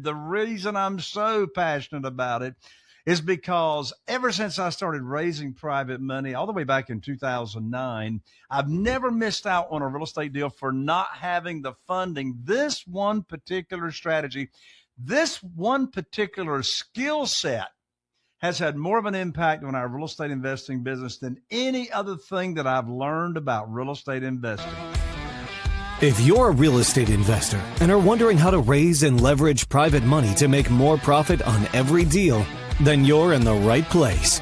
The reason I'm so passionate about it is because ever since I started raising private money all the way back in 2009, I've never missed out on a real estate deal for not having the funding. This one particular strategy, this one particular skill set has had more of an impact on our real estate investing business than any other thing that I've learned about real estate investing. If you're a real estate investor and are wondering how to raise and leverage private money to make more profit on every deal, then you're in the right place.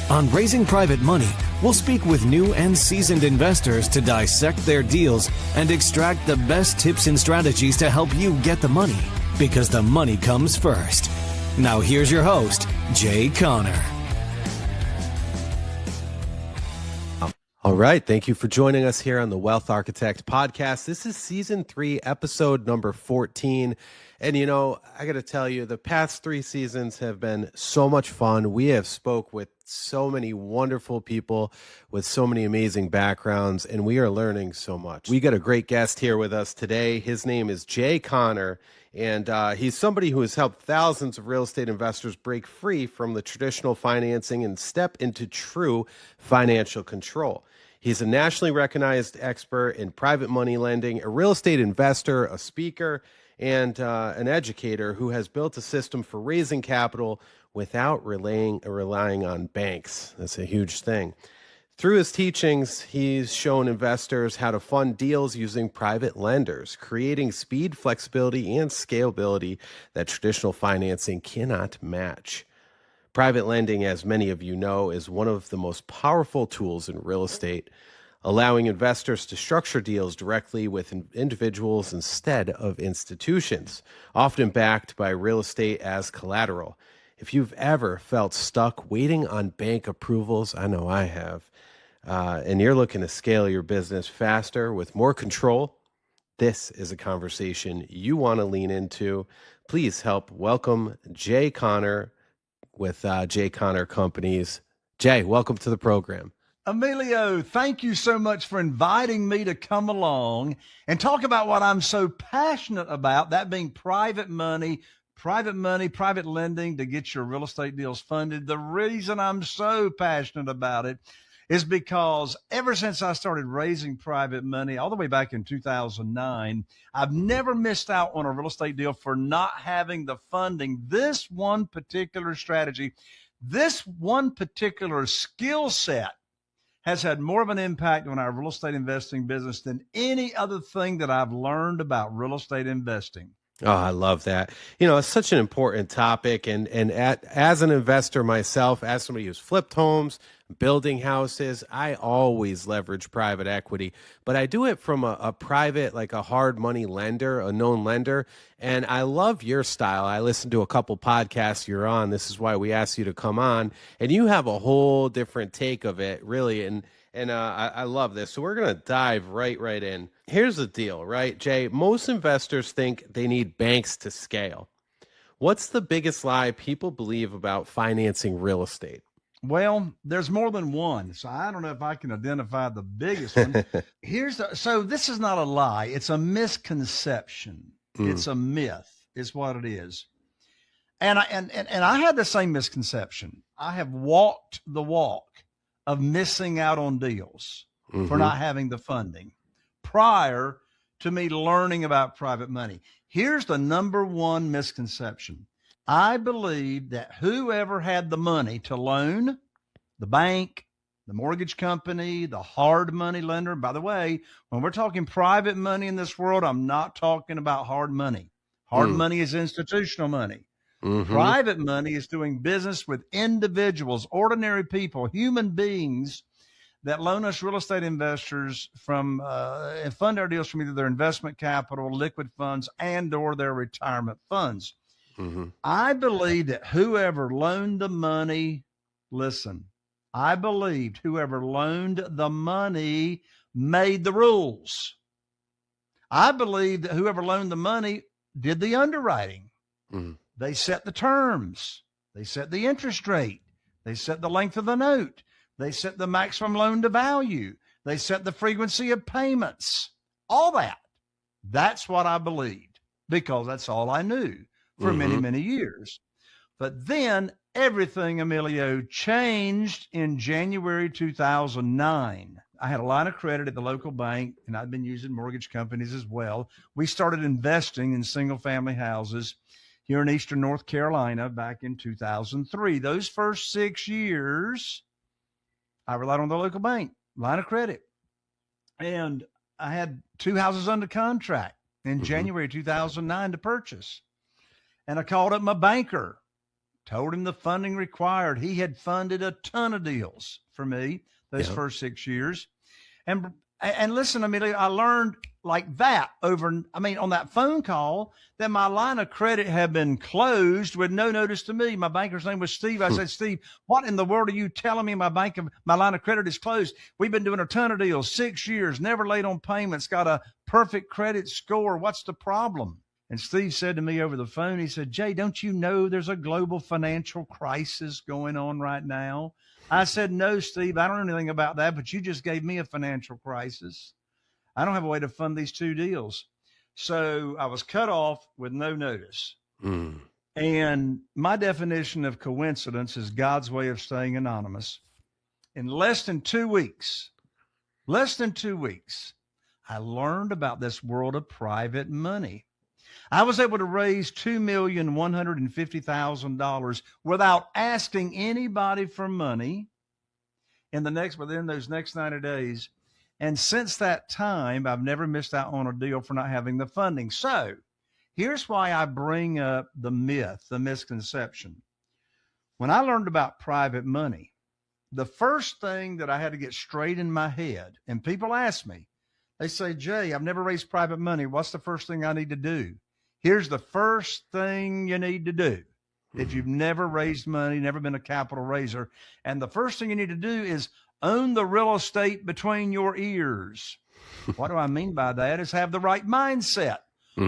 On Raising Private Money, we'll speak with new and seasoned investors to dissect their deals and extract the best tips and strategies to help you get the money, because the money comes first. Now here's your host, Jay Conner. All right. Thank you for joining us here on the Wealth Architect podcast. This is season 3, episode number 14. And, you know, I got to tell you, the past 3 seasons have been so much fun. We have spoke with so many wonderful people with so many amazing backgrounds, and we are learning so much. We got a great guest here with us today. His name is Jay Conner, and he's somebody who has helped thousands of real estate investors break free from the traditional financing and step into true financial control. He's a nationally recognized expert in private money lending, a real estate investor, a speaker, and an educator who has built a system for raising capital without relying on banks. That's a huge thing. Through his teachings, he's shown investors how to fund deals using private lenders, creating speed, flexibility, and scalability that traditional financing cannot match. Private lending, as many of you know, is one of the most powerful tools in real estate, allowing investors to structure deals directly with individuals instead of institutions, often backed by real estate as collateral. If you've ever felt stuck waiting on bank approvals, I know I have, and you're looking to scale your business faster with more control, this is a conversation you want to lean into. Please help welcome Jay Conner with Jay Conner Companies. Jay, welcome to the program. Emilio, thank you so much for inviting me to come along and talk about what I'm so passionate about, that being private money, private lending to get your real estate deals funded. The reason I'm so passionate about it is because ever since I started raising private money all the way back in 2009, I've never missed out on a real estate deal for not having the funding. This one particular strategy, this one particular skill set has had more of an impact on our real estate investing business than any other thing that I've learned about real estate investing. Oh, I love that. You know, it's such an important topic. And as an investor myself, as somebody who's flipped homes, building houses, I always leverage private equity, but I do it from a private, like a hard money lender, a known lender. And I love your style. I listened to a couple podcasts you're on. This is why we asked you to come on. And you have a whole different take of it, really. And I love this. So we're going to dive right in. Here's the deal, right, Jay? Most investors think they need banks to scale. What's the biggest lie people believe about financing real estate? Well, there's more than one, so I don't know if I can identify the biggest one. So this is not a lie. It's a misconception. It's a myth is what it is. And I had the same misconception. I have walked the walk of missing out on deals for not having the funding prior to me learning about private money. Here's the number one misconception. I believe that whoever had the money to loan, the bank, the mortgage company, the hard money lender. By the way, when we're talking private money in this world, I'm not talking about hard money. Hard money is institutional money. Private money is doing business with individuals, ordinary people, human beings that loan us real estate investors from and fund our deals from either their investment capital, liquid funds, and or their retirement funds. I believe that whoever loaned the money, listen, I believed whoever loaned the money made the rules. I believe that whoever loaned the money did the underwriting. They set the terms. They set the interest rate. They set the length of the note. They set the maximum loan to value. They set the frequency of payments. All that. That's what I believed. because that's all I knew for many, many years. But then everything, Emilio, changed in January 2009. I had a line of credit at the local bank, and I'd been using mortgage companies as well. We started investing in single-family houses here in Eastern North Carolina back in 2003. Those first 6 years, I relied on the local bank, line of credit. And I had 2 houses under contract in January 2009 to purchase. And I called up my banker, told him the funding required. He had funded a ton of deals for me those first 6 years. And listen, Emilio, I learned like that on that phone call that my line of credit had been closed with no notice to me. My banker's name was Steve. I said, Steve, what in the world are you telling me my line of credit is closed? We've been doing a ton of deals, 6 years, never late on payments, got a perfect credit score. What's the problem? And Steve said to me over the phone, he said, Jay, don't you know there's a global financial crisis going on right now? I said, no, Steve, I don't know anything about that, but you just gave me a financial crisis. I don't have a way to fund these 2 deals. So I was cut off with no notice. And my definition of coincidence is God's way of staying anonymous. In less than 2 weeks, I learned about this world of private money. I was able to raise $2,150,000 without asking anybody for money within those next 90 days. And since that time, I've never missed out on a deal for not having the funding. So here's why I bring up the myth, the misconception. When I learned about private money, the first thing that I had to get straight in my head, and people ask me, they say, Jay, I've never raised private money. What's the first thing I need to do? Here's the first thing you need to do if you've never raised money, never been a capital raiser. And the first thing you need to do is own the real estate between your ears. What do I mean by that? Is have the right mindset.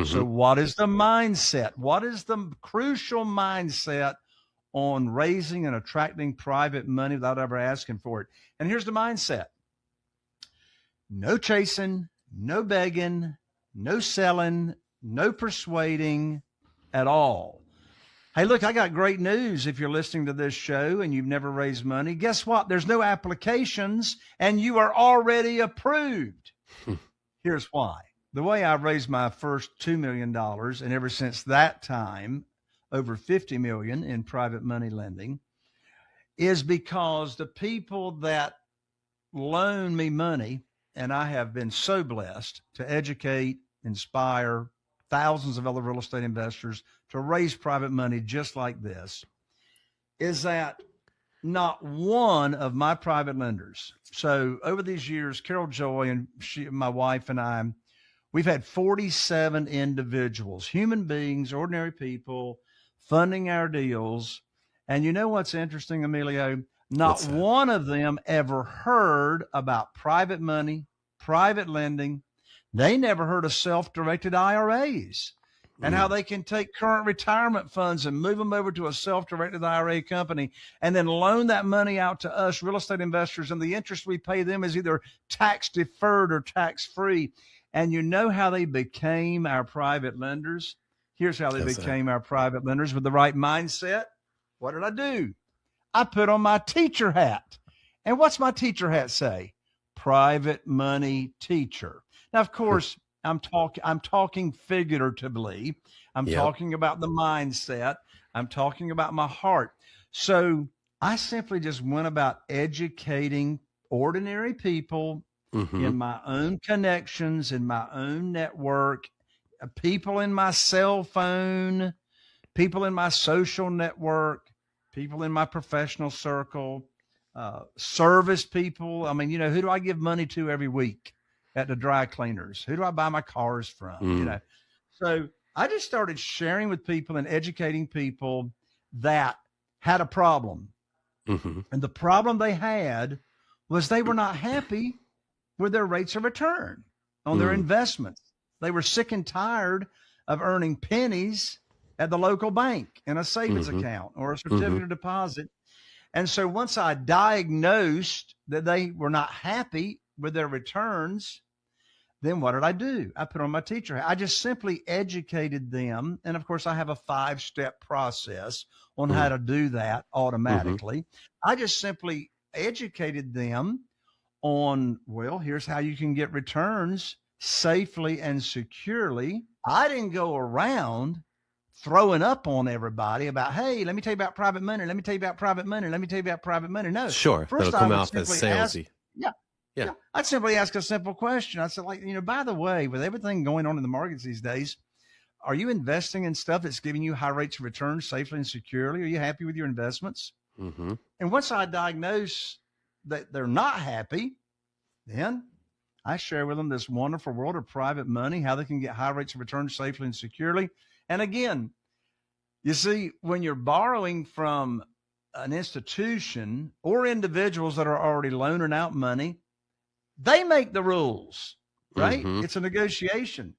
So what is the mindset? What is the crucial mindset on raising and attracting private money without ever asking for it? And here's the mindset. No chasing, no begging, no selling, no persuading at all. Hey, look, I got great news. If you're listening to this show and you've never raised money, guess what? There's no applications and you are already approved. Here's why. The way I raised my first $2 million, and ever since that time, over $50 million in private money lending, is because the people that loan me money, and I have been so blessed to educate, inspire thousands of other real estate investors to raise private money just like this, is that not one of my private lenders. So over these years, Carol Joy and my wife and I, we've had 47 individuals, human beings, ordinary people, funding our deals. And you know what's interesting, Emilio? Not one of them ever heard about private money, private lending. They never heard of self-directed IRAs and how they can take current retirement funds and move them over to a self-directed IRA company and then loan that money out to us real estate investors. And the interest we pay them is either tax deferred or tax free. And you know how they became our private lenders? Here's how they became our private lenders with the right mindset. What did I do? I put on my teacher hat. And what's my teacher hat say? Private money teacher. Now, of course, I'm talking figuratively. I'm talking about the mindset. I'm talking about my heart. So I simply just went about educating ordinary people in my own connections, in my own network, people in my cell phone, people in my social network, people in my professional circle, service people. I mean, who do I give money to every week? At the dry cleaners? Who do I buy my cars from? So I just started sharing with people and educating people that had a problem. And the problem they had was they were not happy with their rates of return on their investments. They were sick and tired of earning pennies at the local bank in a savings account or a certificate of deposit. And so once I diagnosed that they were not happy with their returns, Then what did I do? I put on my teacher hat. I just simply educated them. And of course, I have a 5-step process on how to do that automatically. I just simply educated them on, well, here's how you can get returns safely and securely. I didn't go around throwing up on everybody about, hey, let me tell you about private money. Let me tell you about private money. Let me tell you about private money. No. Sure. First, that'll come off as salesy. Yeah. I'd simply ask a simple question. I said, like, by the way, with everything going on in the markets these days, are you investing in stuff that's giving you high rates of return safely and securely? Are you happy with your investments? And once I diagnose that they're not happy, then I share with them this wonderful world of private money, how they can get high rates of return safely and securely. And again, you see, when you're borrowing from an institution or individuals that are already loaning out money, they make the rules, right? It's a negotiation.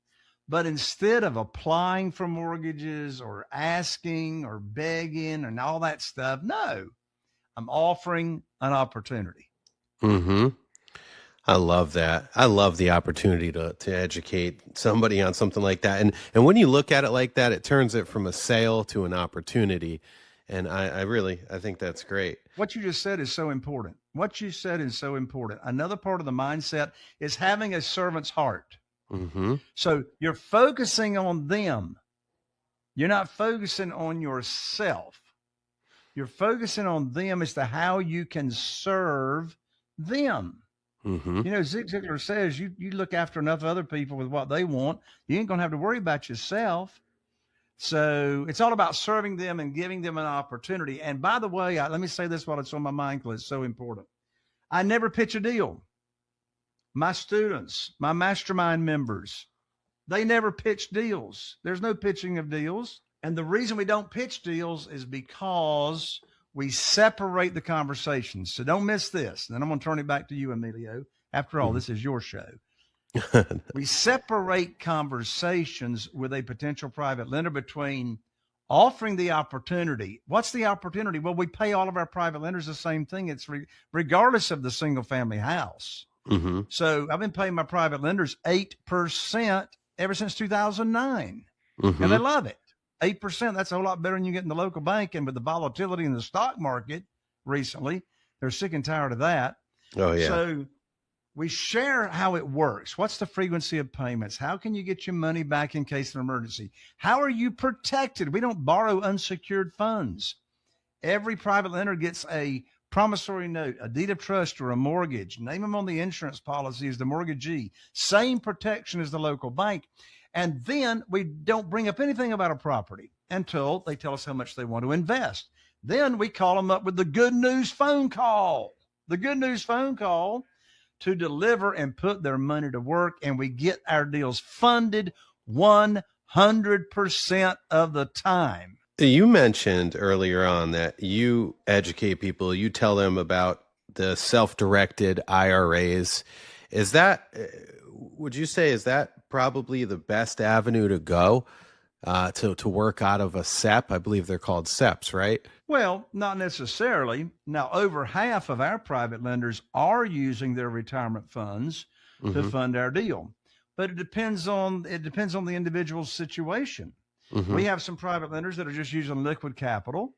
But instead of applying for mortgages or asking or begging and all that stuff, no, I'm offering an opportunity. I love that. I love the opportunity to educate somebody on something like that. And when you look at it like that, it turns it from a sale to an opportunity. And I think that's great. What you just said is so important. What you said is so important. Another part of the mindset is having a servant's heart. So you're focusing on them. You're not focusing on yourself. You're focusing on them as to how you can serve them. Zig Ziglar says you look after enough other people with what they want, you ain't going to have to worry about yourself. So it's all about serving them and giving them an opportunity. And by the way, let me say this while it's on my mind because it's so important. I never pitch a deal. My students, my mastermind members, they never pitch deals. There's no pitching of deals. And the reason we don't pitch deals is because we separate the conversations. So don't miss this. And then I'm going to turn it back to you, Emilio. After all, this is your show. We separate conversations with a potential private lender between offering the opportunity. What's the opportunity? Well, we pay all of our private lenders the same thing. It's regardless of the single family house. So I've been paying my private lenders 8% ever since 2009. And they love it. 8%, that's a whole lot better than you get in the local bank. And with the volatility in the stock market recently, they're sick and tired of that. Oh, yeah. So we share how it works. What's the frequency of payments? How can you get your money back in case of an emergency? How are you protected? We don't borrow unsecured funds. Every private lender gets a promissory note, a deed of trust, or a mortgage. Name them on the insurance policy as the mortgagee. Same protection as the local bank. And then we don't bring up anything about a property until they tell us how much they want to invest. Then we call them up with the good news phone call. The good news phone call to deliver and put their money to work, and we get our deals funded 100% of the time. You mentioned earlier on that you educate people, you tell them about the self-directed IRAs. Is that, would you say, is that probably the best avenue to go to work out of a SEP? I believe they're called SEPs, right? Well, not necessarily. Now, over half of our private lenders are using their retirement funds to fund our deal, but it depends on the individual's situation. We have some private lenders that are just using liquid capital.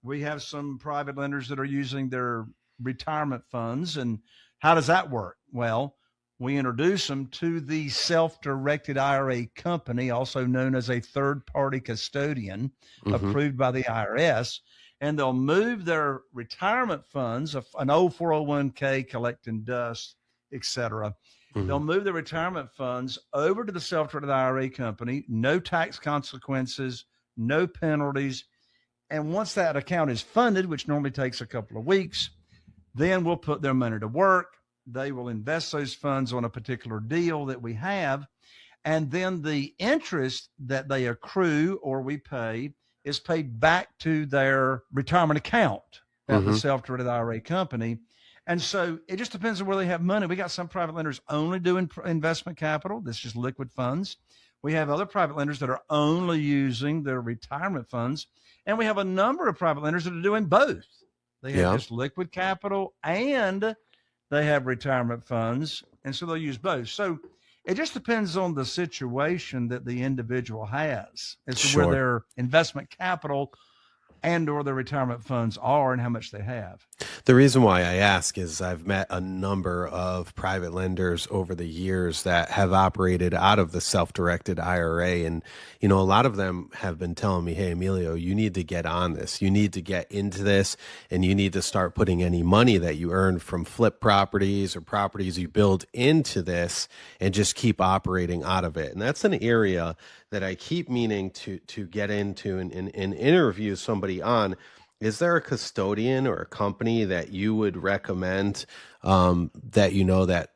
We have some private lenders that are using their retirement funds. And how does that work? Well, we introduce them to the self-directed IRA company, also known as a third-party custodian, approved by the IRS, and they'll move their retirement funds, an old 401k collecting dust, et cetera. They'll move the retirement funds over to the self-directed IRA company, no tax consequences, no penalties. And once that account is funded, which normally takes a couple of weeks, then we'll put their money to work. They will invest those funds on a particular deal that we have. And then the interest that they accrue or we pay is paid back to their retirement account at the self-directed IRA company. And so it just depends on where they have money. We got some private lenders only doing investment capital. That's just liquid funds. We have other private lenders that are only using their retirement funds. And we have a number of private lenders that are doing both. They have just liquid capital and they have retirement funds. And so they'll use both. So It just depends on the situation that the individual has as to Sure. where their investment capital and or their retirement funds are and how much they have. The reason why I ask is I've met a number of private lenders over the years that have operated out of the self-directed IRA. And, a lot of them have been telling me, hey, Emilio, you need to get on this. You need to get into this, and you need to start putting any money that you earn from flip properties or properties you build into this and just keep operating out of it. And that's an area that I keep meaning to get into and interview somebody on. Is there a custodian or a company that you would recommend that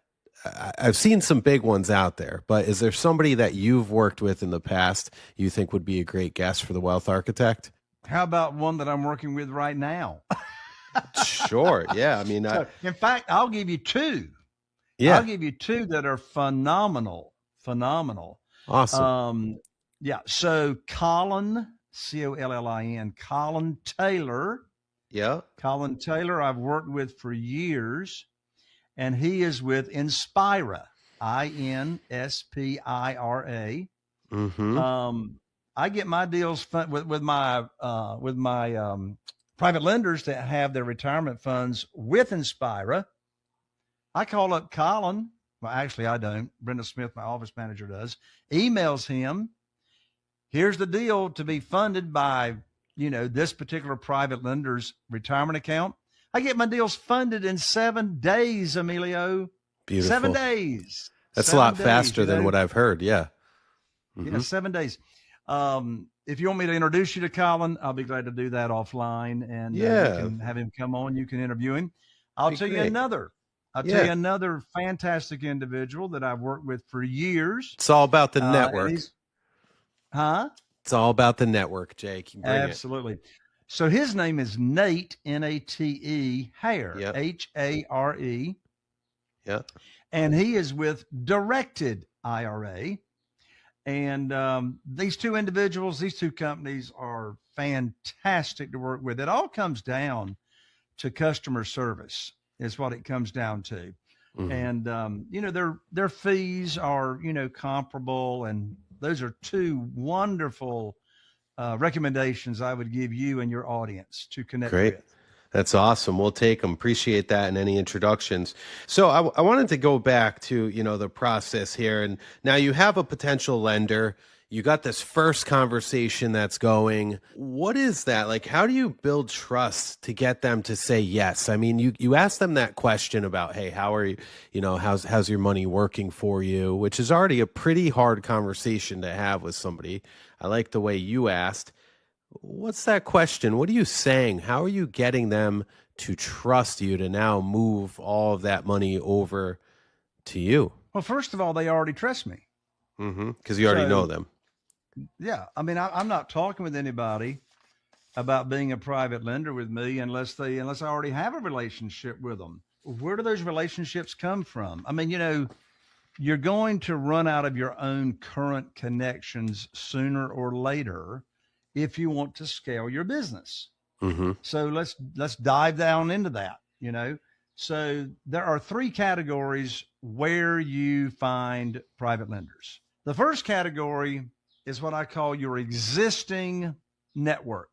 I've seen some big ones out there, but is there somebody that you've worked with in the past you think would be a great guest for the Wealth Architect? How about one that I'm working with right now? Sure. Yeah. I mean, in fact, I'll give you two. Yeah. I'll give you two that are phenomenal. Awesome. Yeah. So Collin, Collin, Collin Taylor. Yeah. Collin Taylor, I've worked with for years, and he is with Inspira, INSPIRA. Mm-hmm. I get my deals with my private lenders that have their retirement funds with Inspira. I call up Collin. Well, actually, I don't. Brenda Smith, my office manager, does. Emails him. Here's the deal to be funded by, this particular private lender's retirement account. I get my deals funded in 7 days, Emilio. Beautiful. 7 days. That's a lot faster than what I've heard. Yeah. Mm-hmm. Yeah, 7 days. If you want me to introduce you to Collin, I'll be glad to do that offline, and you can have him come on. You can interview him. I'll tell you another fantastic individual that I've worked with for years. It's all about the network. It's all about the network, Jake. Absolutely. So his name is Nate, Nate, Hare, Hare. Yeah. And he is with Directed IRA. And these two individuals, these two companies are fantastic to work with. It all comes down to customer service is what it comes down to. Mm-hmm. And, their fees are, comparable. And those are two wonderful recommendations I would give you and your audience to connect with. That's awesome. We'll take them. Appreciate that and any introductions. So I wanted to go back to, the process here. And now you have a potential lender. You got this first conversation that's going. What is that? Like, how do you build trust to get them to say yes? I mean, you ask them that question about, hey, how are you, how's your money working for you? Which is already a pretty hard conversation to have with somebody. I like the way you asked. What's that question? What are you saying? How are you getting them to trust you to now move all of that money over to you? Well, first of all, they already trust me. Mm-hmm. Because you already know them. Yeah. I mean, I'm not talking with anybody about being a private lender with me unless I already have a relationship with them. Where do those relationships come from? I mean, you're going to run out of your own current connections sooner or later if you want to scale your business. Mm-hmm. So let's dive down into that, So there are 3 categories where you find private lenders. The first category is what I call your existing network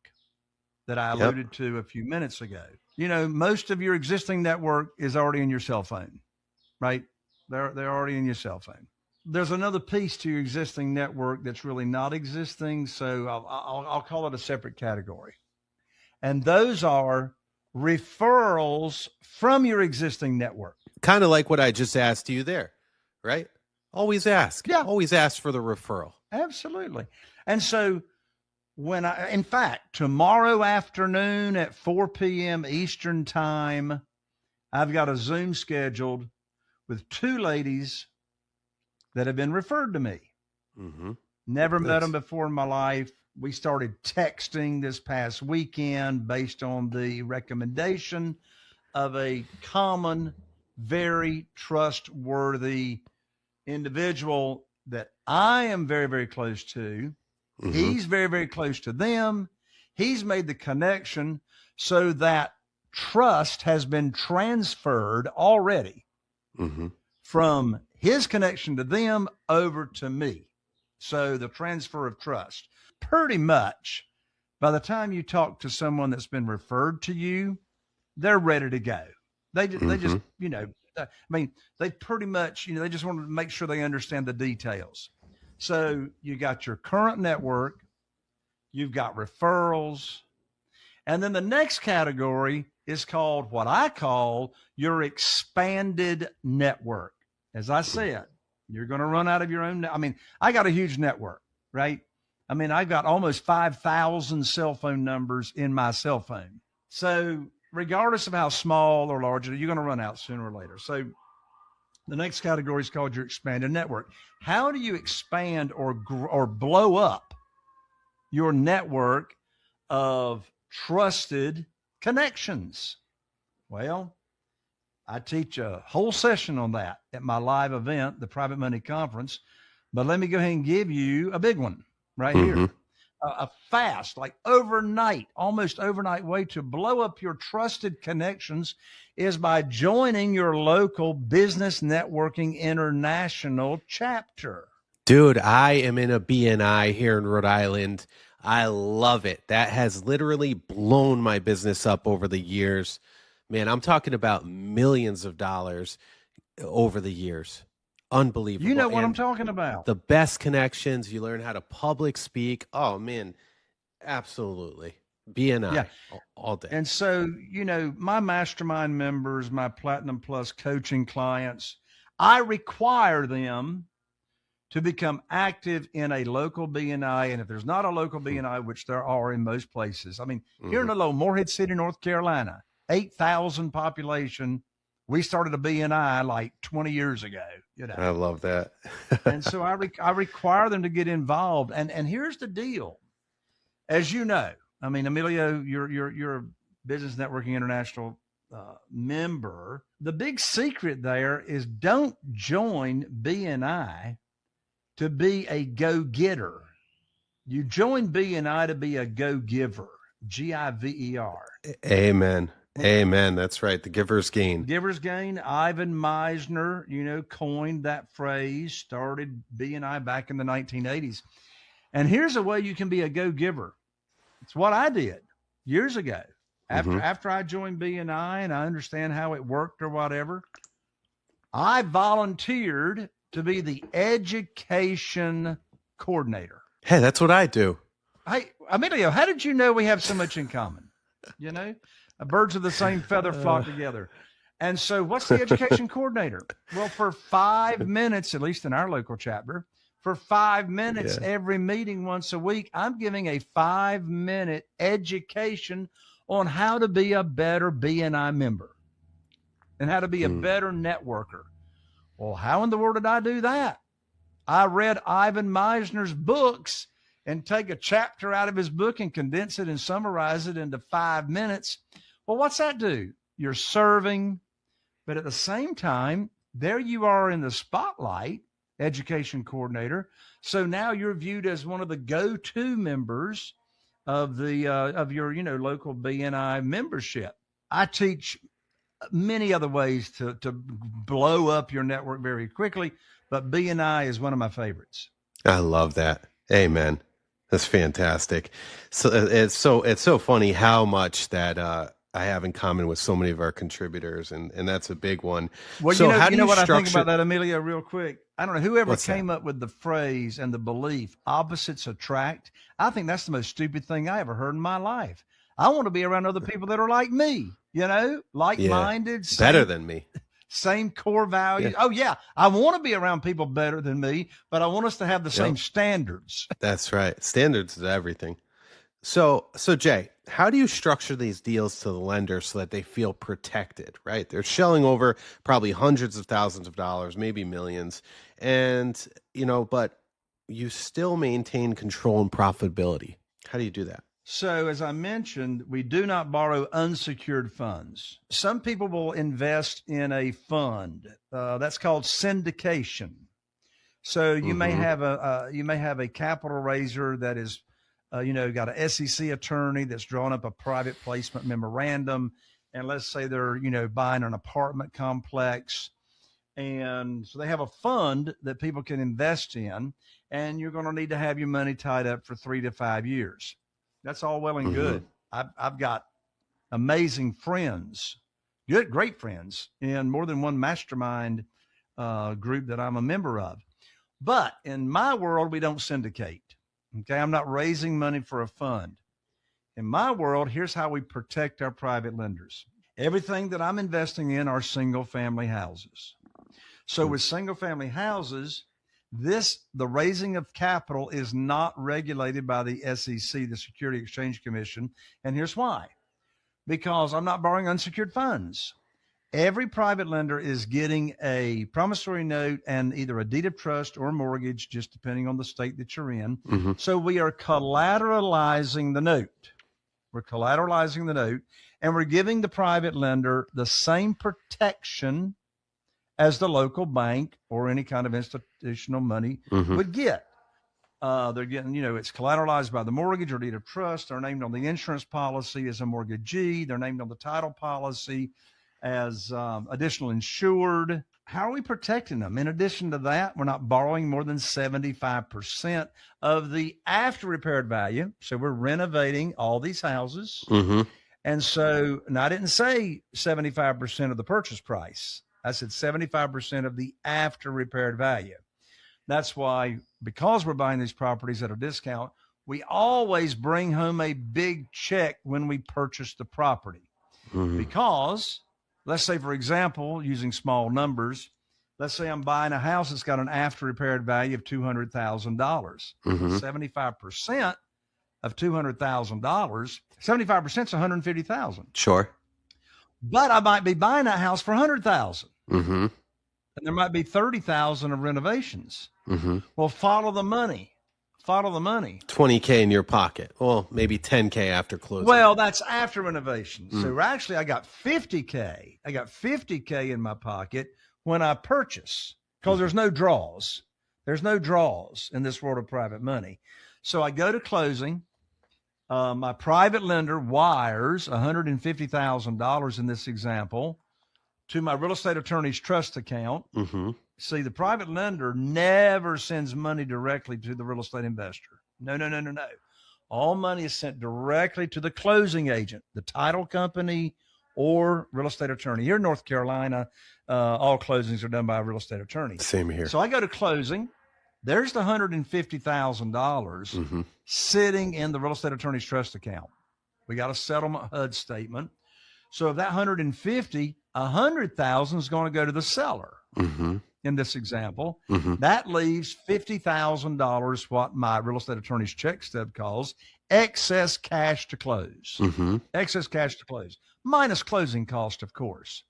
that I alluded to a few minutes ago. Most of your existing network is already in your cell phone, right? They're already in your cell phone. There's another piece to your existing network that's really not existing. So I'll call it a separate category. And those are referrals from your existing network. Kind of like what I just asked you there, right? Always ask. Yeah. Always ask for the referral. Absolutely. And so in fact, tomorrow afternoon at 4 p.m. Eastern time, I've got a Zoom scheduled with 2 ladies that have been referred to me. Mm-hmm. Never met them before in my life. We started texting this past weekend based on the recommendation of a common, very trustworthy individual that I am very, very close to. Mm-hmm. He's very, very close to them. He's made the connection so that trust has been transferred already from his connection to them over to me. So the transfer of trust. Pretty much by the time you talk to someone that's been referred to you, they're ready to go. They just, I mean, they pretty much, they just want to make sure they understand the details. So you got your current network, you've got referrals, and then the next category is called what I call your expanded network. As I said, you're going to run out of your own. I mean, I got a huge network, right? I mean, I got almost 5,000 cell phone numbers in my cell phone. So regardless of how small or large, you're going to run out sooner or later. So the next category is called your expanded network. How do you expand or blow up your network of trusted connections? Well, I teach a whole session on that at my live event, the Private Money Conference. But let me go ahead and give you a big one right here. A fast, like almost overnight way to blow up your trusted connections is by joining your local Business Networking International chapter. Dude, I am in a BNI here in Rhode Island. I love it. That has literally blown my business up over the years. Man, I'm talking about millions of dollars over the years. Unbelievable. You know what I'm talking about. The best connections. You learn how to public speak. Oh, man, absolutely. BNI all day. And so, my mastermind members, my Platinum Plus coaching clients, I require them to become active in a local BNI. And if there's not a local BNI, which there are in most places, I mean, here in the little Morehead City, North Carolina, 8,000 population, we started a BNI like 20 years ago. I love that. And so I require them to get involved. And here's the deal. As you know, I mean, Emilio, you're a Business Networking International member. The big secret there is don't join BNI to be a go-getter. You join BNI to be a go-giver, Giver. Amen. Amen. That's right. The giver's gain. Giver's gain. Ivan Meisner, coined that phrase, started BNI back in the 1980s. And here's a way you can be a go-giver. It's what I did years ago. After I joined BNI and I understand how it worked or whatever, I volunteered to be the education coordinator. Hey, that's what I do. Hey, Emilio, how did you know we have so much in common? Birds of the same feather flock together. And so what's the education coordinator? Well, for 5 minutes, at least in our local chapter, for 5 minutes every meeting once a week, I'm giving a 5-minute education on how to be a better BNI member and how to be a better networker. Well, how in the world did I do that? I read Ivan Meisner's books and take a chapter out of his book and condense it and summarize it into 5 minutes. Well, what's that do? You're serving, but at the same time, there you are in the spotlight, education coordinator. So now you're viewed as one of the go-to members of the of your local BNI membership. I teach many other ways to blow up your network very quickly, but BNI is one of my favorites. I love that. Amen. That's fantastic. So it's so funny how much that I have in common with so many of our contributors, and that's a big one. Well, so how do you know what I think about that, Emilio, real quick? I don't know, whoever came up with the phrase and the belief, opposites attract, I think that's the most stupid thing I ever heard in my life. I want to be around other people that are like me, like-minded. Better than me. Same core values. Yeah. Oh, yeah. I want to be around people better than me, but I want us to have the same standards. That's right. Standards is everything. So Jay, how do you structure these deals to the lender so that they feel protected, right? They're shelling over probably hundreds of thousands of dollars, maybe millions. And, but you still maintain control and profitability. How do you do that? So as I mentioned, we do not borrow unsecured funds. Some people will invest in a fund that's called syndication. So you may have a capital raiser that is, got an SEC attorney that's drawn up a private placement memorandum, and let's say they're buying an apartment complex, And so they have a fund that people can invest in, and you're going to need to have your money tied up for 3 to 5 years. That's all well and good. I've got amazing friends, great friends in more than one mastermind group that I'm a member of. But in my world, we don't syndicate. Okay. I'm not raising money for a fund. In my world, here's how we protect our private lenders. Everything that I'm investing in are single family houses. So with single family houses, the raising of capital is not regulated by the SEC, the Security Exchange Commission. And here's why. Because I'm not borrowing unsecured funds. Every private lender is getting a promissory note and either a deed of trust or mortgage, just depending on the state that you're in. So we are collateralizing the note. We're collateralizing the note, and we're giving the private lender the same protection as the local bank or any kind of institutional money would get. They're getting, it's collateralized by the mortgage or deed of trust. They're named on the insurance policy as a mortgagee. They're named on the title policy as additional insured. How are we protecting them? In addition to that, we're not borrowing more than 75% of the after repaired value. So we're renovating all these houses. And so, and I didn't say 75% of the purchase price. I said 75% of the after repaired value. That's why, because we're buying these properties at a discount, we always bring home a big check when we purchase the property. Because let's say, for example, using small numbers, let's say I'm buying a house that's got an after repaired value of $200,000. 75% of $200,000, 75% is $150,000. Sure. But I might be buying that house for $100,000. And there might be $30,000 of renovations. Well, follow the money. Follow the money. 20K in your pocket. Well, maybe 10K after closing. Well, that's after renovations. So actually I got 50K. I got 50K in my pocket when I purchase, because there's no draws. There's no draws in this world of private money. So I go to closing. My private lender wires $150,000 in this example to my real estate attorney's trust account. See, the private lender never sends money directly to the real estate investor. No. All money is sent directly to the closing agent, the title company, or real estate attorney. Here in North Carolina, all closings are done by a real estate attorney. Same here. So I go to closing. There's the $150,000 sitting in the real estate attorney's trust account. We got a settlement HUD statement. So of that 150, 100,000 is going to go to the seller. In this example, that leaves $50,000, what my real estate attorney's check stub calls excess cash to close. Excess cash to close, minus closing cost, of course.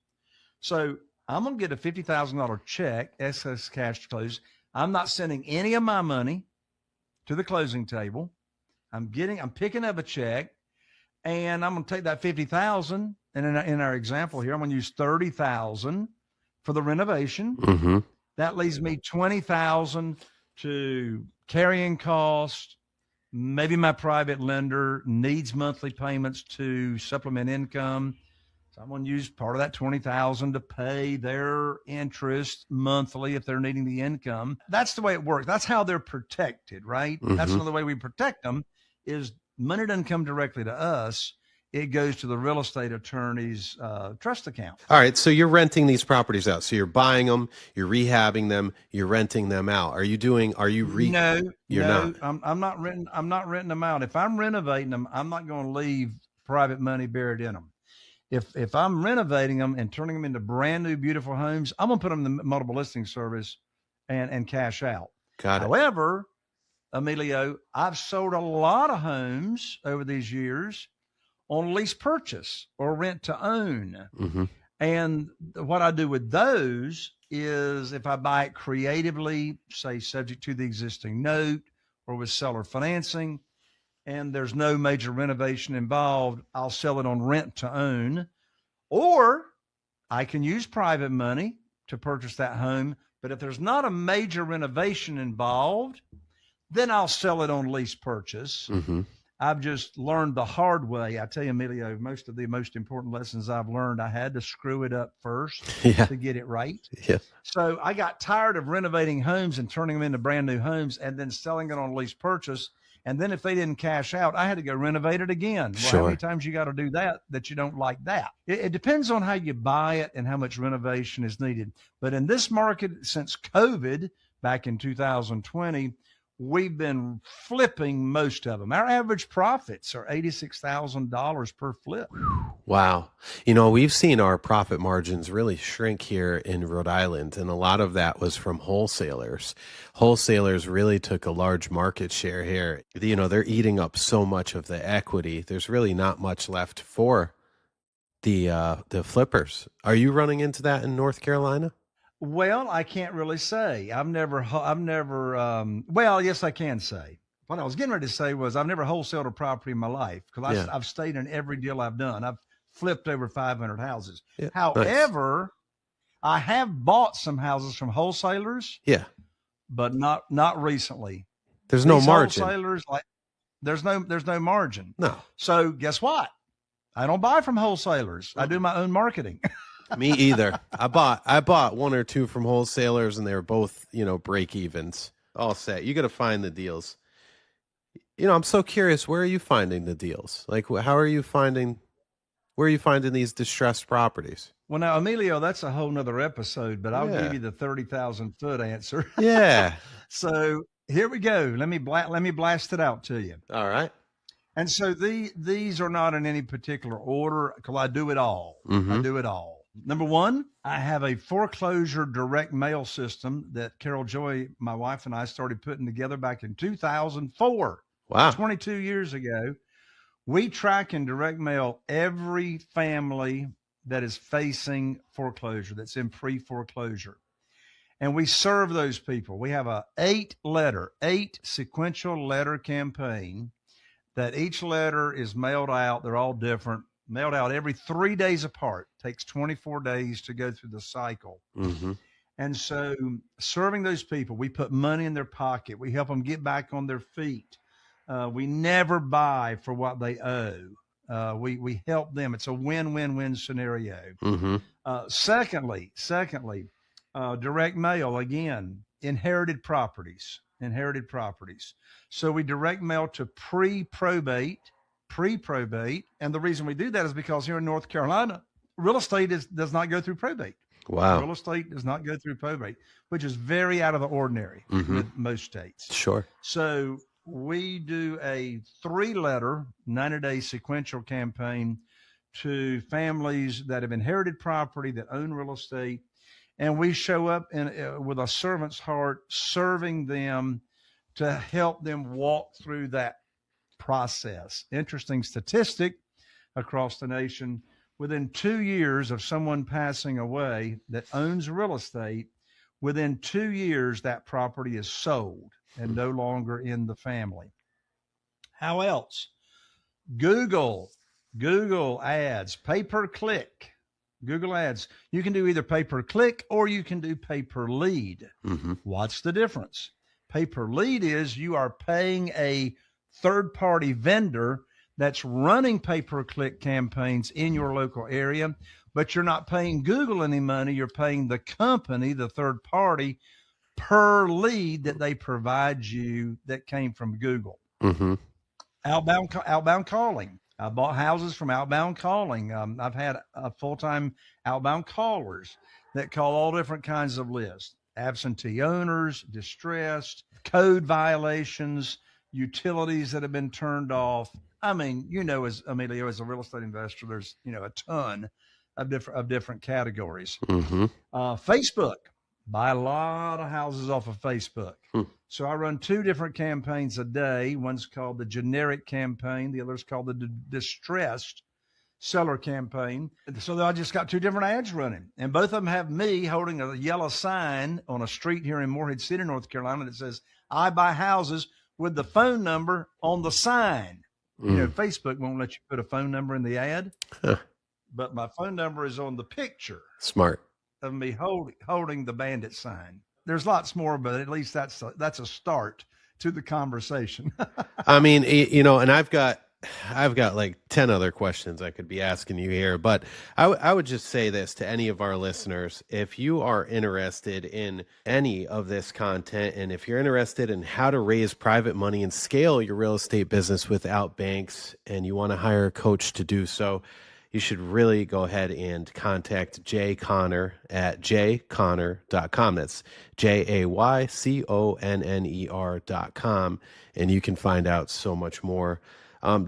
So I'm going to get a $50,000 check, excess cash to close. I'm not sending any of my money to the closing table. I'm picking up a check, and I'm going to take that 50,000. And in our example here, I'm going to use 30,000 for the renovation. That leaves me 20,000 to carrying cost. Maybe my private lender needs monthly payments to supplement income. So I'm going to use part of that 20,000 to pay their interest monthly if they're needing the income. That's the way it works. That's how they're protected, right? That's another way we protect them, is money doesn't come directly to us. It goes to the real estate attorney's trust account. All right. So you're renting these properties out. So you're buying them, you're rehabbing them, you're renting them out. No, you're not. I'm not renting them out. If I'm renovating them, I'm not going to leave private money buried in them. If I'm renovating them and turning them into brand new, beautiful homes, I'm going to put them in the multiple listing service and cash out. Got it. However, Emilio, I've sold a lot of homes over these years on lease purchase or rent to own. And what I do with those is, if I buy it creatively, say subject to the existing note or with seller financing, and there's no major renovation involved, I'll sell it on rent to own. Or I can use private money to purchase that home. But if there's not a major renovation involved, then I'll sell it on lease purchase. I've just learned the hard way. I tell you, Emilio, most of the most important lessons I've learned, I had to screw it up first to get it right. Yeah. So I got tired of renovating homes and turning them into brand new homes and then selling it on lease purchase. And then if they didn't cash out, I had to go renovate it again. Well, how many times you got to do that you don't like that? It depends on how you buy it and how much renovation is needed. But in this market, since COVID back in 2020, we've been flipping most of them. Our average profits are $86,000 per flip. Wow. You know, we've seen our profit margins really shrink here in Rhode Island, and a lot of that was from wholesalers. Wholesalers really took a large market share here. You know, they're eating up so much of the equity. There's really not much left for the flippers. Are you running into that in North Carolina? Well, I can't really say. Well, yes, I can say. What I was getting ready to say was I've never wholesaled a property in my life because I've stayed in every deal I've done. I've flipped over 500 houses. Yeah, however, nice. I have bought some houses from wholesalers. Yeah. But not recently. There's no margin. Wholesalers, there's no margin. No. So guess what? I don't buy from wholesalers. I do my own marketing. Me either. I bought one or two from wholesalers, and they were both, break evens. All set. You got to find the deals. I'm so curious. Where are you finding the deals? Like, where are you finding these distressed properties? Well, now, Emilio, that's a whole nother episode, but I'll give you the 30,000 foot answer. Yeah. So here we go. Let me blast it out to you. All right. And so these are not in any particular order because I do it all. Mm-hmm. I do it all. Number one, I have a foreclosure direct mail system that Carol Joy, my wife, and I started putting together back in 2004. Wow. 22 years ago. We track and direct mail every family that is facing foreclosure, that's in pre-foreclosure. And we serve those people. We have a 8 sequential letter campaign that each letter is mailed out. They're all different. Mailed out every 3 days apart. Takes 24 days to go through the cycle. Mm-hmm. And so serving those people, we put money in their pocket. We help them get back on their feet. We never buy for what they owe. We help them. It's a win-win-win scenario. Mm-hmm. Secondly, direct mail, again, inherited properties. So we direct mail to pre-probate. And the reason we do that is because here in North Carolina, real estate does not go through probate. Wow. Real estate does not go through probate, which is very out of the ordinary with most states. Sure. So we do a 3-letter 90-day sequential campaign to families that have inherited property, that own real estate. And we show up with a servant's heart, serving them to help them walk through that process. Interesting statistic across the nation. Within 2 years of someone passing away that owns real estate, within 2 years, that property is sold and no longer in the family. How else? Google ads, pay-per-click. Google ads. You can do either pay-per-click or you can do pay-per-lead. Mm-hmm. What's the difference? Pay-per-lead is you are paying a third-party vendor that's running pay-per-click campaigns in your local area, but you're not paying Google any money. You're paying the company, the third party, per lead that they provide you that came from Google. Mm-hmm. Outbound calling. I bought houses from outbound calling. I've had full-time outbound callers that call all different kinds of lists: absentee owners, distressed, code violations, utilities that have been turned off. I mean, as Emilio, as a real estate investor, there's, a ton of different categories. Mm-hmm. Facebook, buy a lot of houses off of Facebook. So I run 2 different campaigns a day. One's called the generic campaign. The other's called the distressed seller campaign. So I just got 2 different ads running, and both of them have me holding a yellow sign on a street here in Morehead City, North Carolina, that says, "I buy houses," with the phone number on the sign. Facebook won't let you put a phone number in the ad, but my phone number is on the picture. Smart. Of me holding the bandit sign. There's lots more, but at least that's a start to the conversation. I mean, you know, and I've got like 10 other questions I could be asking you here, but I would just say this to any of our listeners. If you are interested in any of this content, and if you're interested in how to raise private money and scale your real estate business without banks, and you want to hire a coach to do so, you should really go ahead and contact Jay Conner at jayconner.com. That's JAYCONNER.com. And you can find out so much more.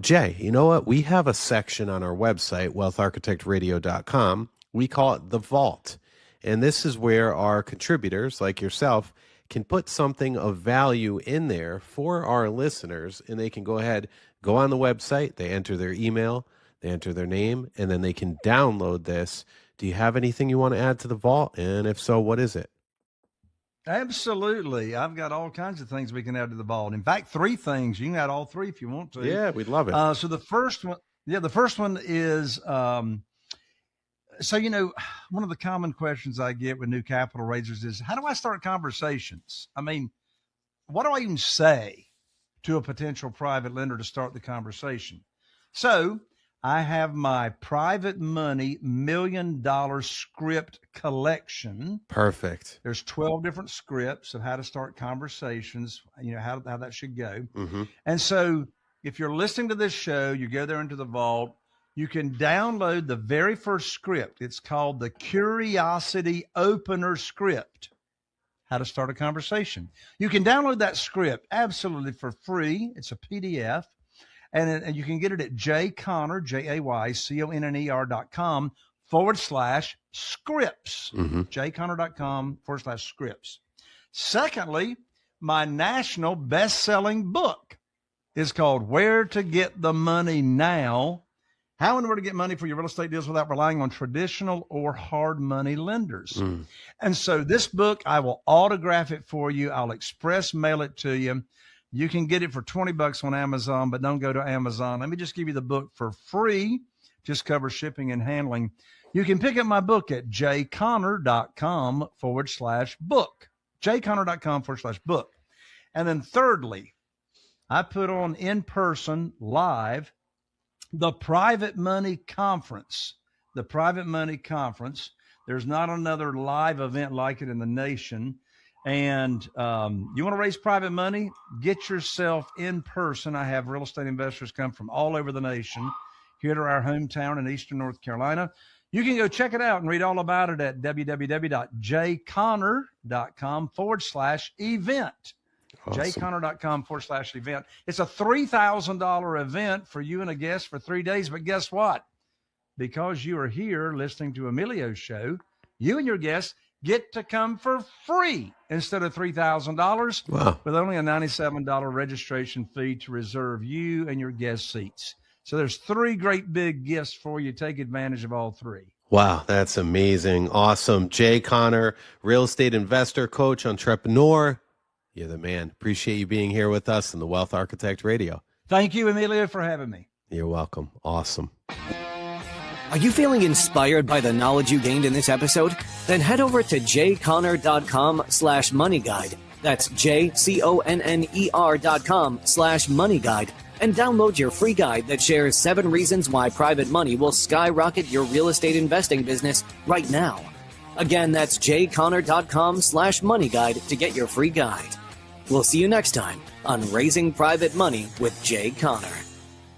Jay, you know what? We have a section on our website, wealtharchitectradio.com. We call it The Vault. And this is where our contributors, like yourself, can put something of value in there for our listeners. And they can go ahead, go on the website, they enter their email, they enter their name, and then they can download this. Do you have anything you want to add to the vault? And if so, what is it? Absolutely. I've got all kinds of things we can add to the vault. In fact, 3 things. You can add all 3 if you want to. Yeah, we'd love it. So the first one is, so, you know, one of the common questions I get with new capital raisers is, how do I start conversations? I mean, what do I even say to a potential private lender to start the conversation? So I have my private money $1 million script collection. Perfect. There's 12 different scripts of how to start conversations, you know, how that should go. Mm-hmm. And so if you're listening to this show, you go there into the vault, you can download the very first script. It's called the Curiosity Opener Script, how to start a conversation. You can download that script absolutely for free. It's a PDF. And you can get it at jayconner, JAYCONNER.com/scripts, jayconner.com/scripts. Secondly, my national best-selling book is called Where to Get the Money Now, How and Where to Get Money for Your Real Estate Deals Without Relying on Traditional or Hard Money Lenders. And so this book, I will autograph it for you. I'll express mail it to you. You can get it for $20 on Amazon, but don't go to Amazon. Let me just give you the book for free. Just cover shipping and handling. You can pick up my book at jayconner.com/book, jayconner.com/book. And then thirdly, I put on in person live the Private Money Conference. The Private Money Conference. There's not another live event like it in the nation. And you want to raise private money? Get yourself in person. I have real estate investors come from all over the nation here to our hometown in Eastern North Carolina. You can go check it out and read all about it at www.jayconner.com/event. Awesome. jayconner.com/event. It's a $3,000 event for you and a guest for 3 days. But guess what? Because you are here listening to Emilio's show, you and your guests get to come for free instead of $3,000. Wow. With only a $97 registration fee to reserve you and your guest seats. So there's 3 great big gifts for you. Take advantage of all 3. Wow, that's amazing. Awesome. Jay Conner, real estate investor, coach, entrepreneur. You're the man. Appreciate you being here with us in the Wealth Architect Radio. Thank you, Emilio, for having me. You're welcome. Awesome. Are you feeling inspired by the knowledge you gained in this episode? Then head over to jayconner.com/moneyguide. That's JCONNER.com/moneyguide and download your free guide that shares 7 reasons why private money will skyrocket your real estate investing business right now. Again, that's jayconner.com/moneyguide to get your free guide. We'll see you next time on Raising Private Money with Jay Conner.